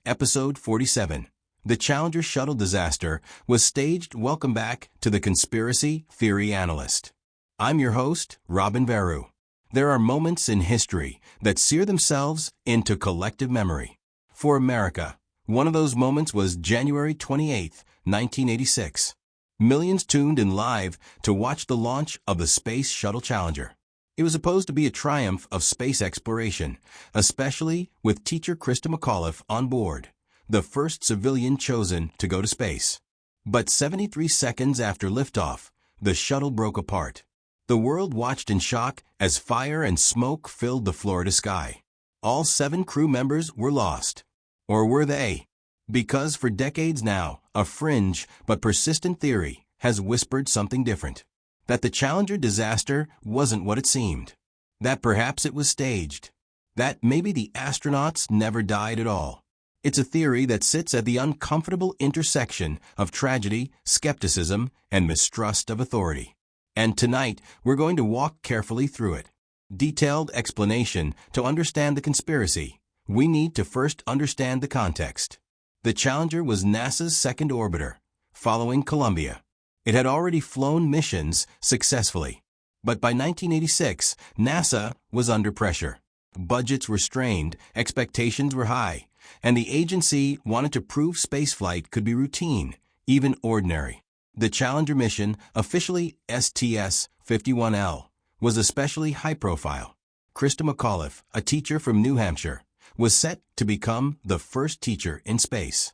Episode 47. The Challenger shuttle disaster was staged. Welcome back to the Conspiracy Theory Analyst. I'm your host, Robin Veru. There are moments in history that sear themselves into collective memory. For America, one of those moments was January 28, 1986. Millions tuned in live to watch the launch of the Space Shuttle Challenger. It was supposed to be a triumph of space exploration, especially with teacher Christa McAuliffe on board, the first civilian chosen to go to space. But 73 seconds after liftoff, the shuttle broke apart. The world watched in shock as fire and smoke filled the Florida sky. All 7 crew members were lost. Or were they? Because for decades now, a fringe but persistent theory has whispered something different. That the Challenger disaster wasn't what it seemed. That perhaps it was staged. That maybe the astronauts never died at all. It's a theory that sits at the uncomfortable intersection of tragedy, skepticism, and mistrust of authority. And tonight, we're going to walk carefully through it. Detailed explanation. To understand the conspiracy, we need to first understand the context. The Challenger was NASA's second orbiter, following Columbia. It had already flown missions successfully. But by 1986, NASA was under pressure. Budgets were strained, expectations were high, and the agency wanted to prove spaceflight could be routine, even ordinary. The Challenger mission, officially STS-51L, was especially high-profile. Christa McAuliffe, a teacher from New Hampshire, was set to become the first teacher in space.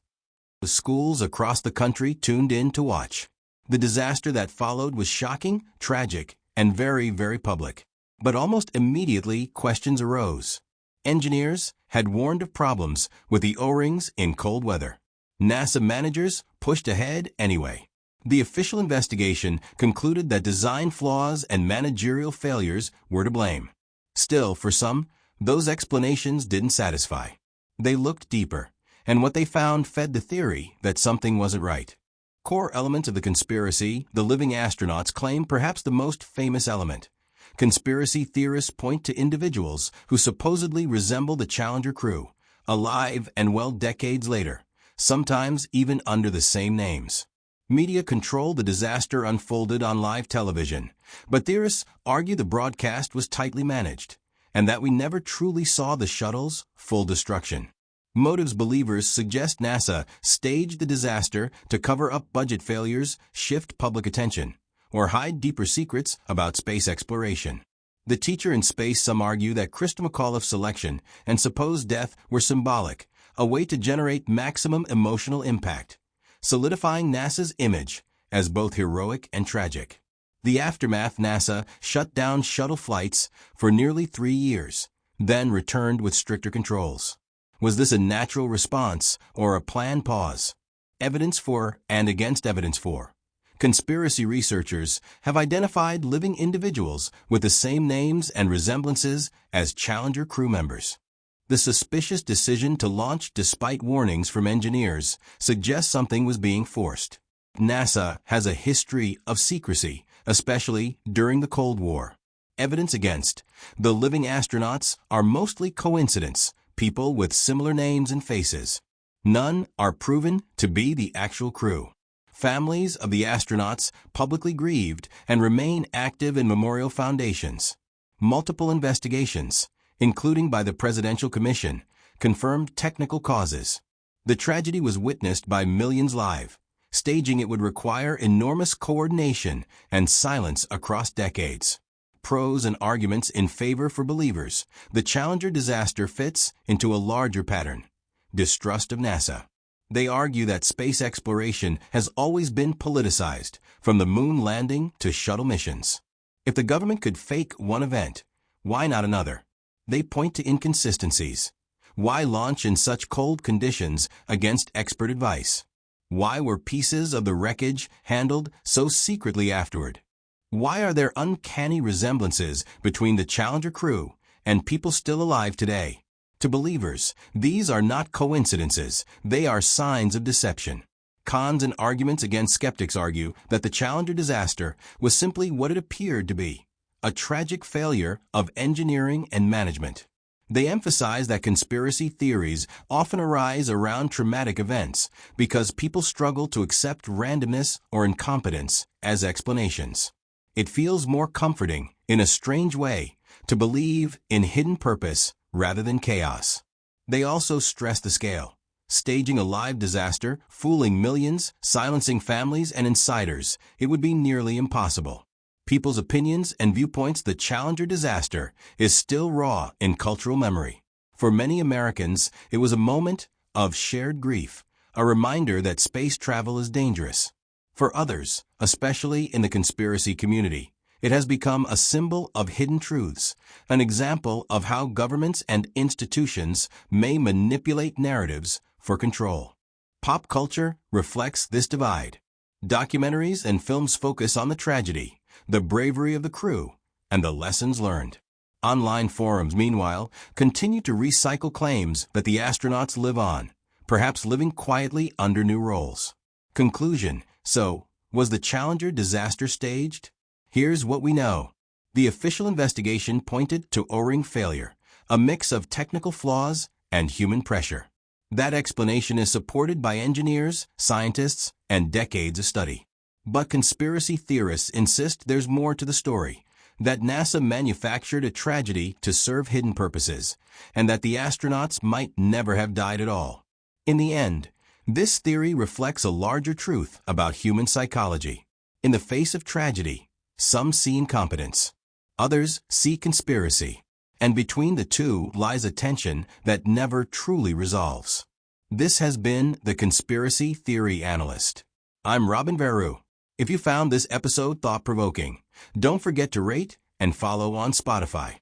The schools across the country tuned in to watch. The disaster that followed was shocking, tragic, and very, very public. But almost immediately, questions arose. Engineers had warned of problems with the O-rings in cold weather. NASA managers pushed ahead anyway. The official investigation concluded that design flaws and managerial failures were to blame. Still, for some, those explanations didn't satisfy. They looked deeper, and what they found fed the theory that something wasn't right. Core elements of the conspiracy, the living astronauts claim perhaps the most famous element. Conspiracy theorists point to individuals who supposedly resemble the Challenger crew, alive and well decades later, sometimes even under the same names. Media control the disaster unfolded on live television, but theorists argue the broadcast was tightly managed, and that we never truly saw the shuttle's full destruction. Motives. Believers suggest NASA staged the disaster to cover up budget failures, shift public attention, or hide deeper secrets about space exploration. The teacher in space. Some argue that Christa McAuliffe's selection and supposed death were symbolic, a way to generate maximum emotional impact, solidifying NASA's image as both heroic and tragic. The aftermath. NASA shut down shuttle flights for nearly 3 years, then returned with stricter controls. Was this a natural response or a planned pause? Evidence for and against evidence for. Conspiracy researchers have identified living individuals with the same names and resemblances as Challenger crew members. The suspicious decision to launch despite warnings from engineers suggests something was being forced. NASA has a history of secrecy, especially during the Cold War. Evidence against. The living astronauts are mostly coincidence. People with similar names and faces. None are proven to be the actual crew. Families of the astronauts publicly grieved and remain active in memorial foundations. Multiple investigations, including by the Presidential Commission, confirmed technical causes. The tragedy was witnessed by millions live. Staging it would require enormous coordination and silence across decades. Pros and arguments in favor. For believers, the Challenger disaster fits into a larger pattern. Distrust of NASA. They argue that space exploration has always been politicized, from the moon landing to shuttle missions. If the government could fake one event, why not another? They point to inconsistencies. Why launch in such cold conditions against expert advice? Why were pieces of the wreckage handled so secretly afterward? Why are there uncanny resemblances between the Challenger crew and people still alive today? To believers, these are not coincidences, they are signs of deception. Cons and arguments against. Skeptics argue that the Challenger disaster was simply what it appeared to be, a tragic failure of engineering and management. They emphasize that conspiracy theories often arise around traumatic events because people struggle to accept randomness or incompetence as explanations. It feels more comforting, in a strange way, to believe in hidden purpose rather than chaos. They also stress the scale. Staging a live disaster, fooling millions, silencing families and insiders, it would be nearly impossible. People's opinions and viewpoints. The Challenger disaster is still raw in cultural memory. For many Americans, it was a moment of shared grief, a reminder that space travel is dangerous. For others, especially in the conspiracy community, it has become a symbol of hidden truths, an example of how governments and institutions may manipulate narratives for control. Pop culture reflects this divide. Documentaries and films focus on the tragedy, the bravery of the crew, and the lessons learned. Online forums, meanwhile, continue to recycle claims that the astronauts live on, perhaps living quietly under new roles. Conclusion: so, was the Challenger disaster staged? Here's what we know. The official investigation pointed to O-ring failure, a mix of technical flaws and human pressure. That explanation is supported by engineers, scientists, and decades of study. But conspiracy theorists insist there's more to the story, that NASA manufactured a tragedy to serve hidden purposes, and that the astronauts might never have died at all. In the end, this theory reflects a larger truth about human psychology. In the face of tragedy, some see incompetence, others see conspiracy, and between the two lies a tension that never truly resolves. This has been the Conspiracy Theory Analyst. I'm Robin Veru. If you found this episode thought-provoking, don't forget to rate and follow on Spotify.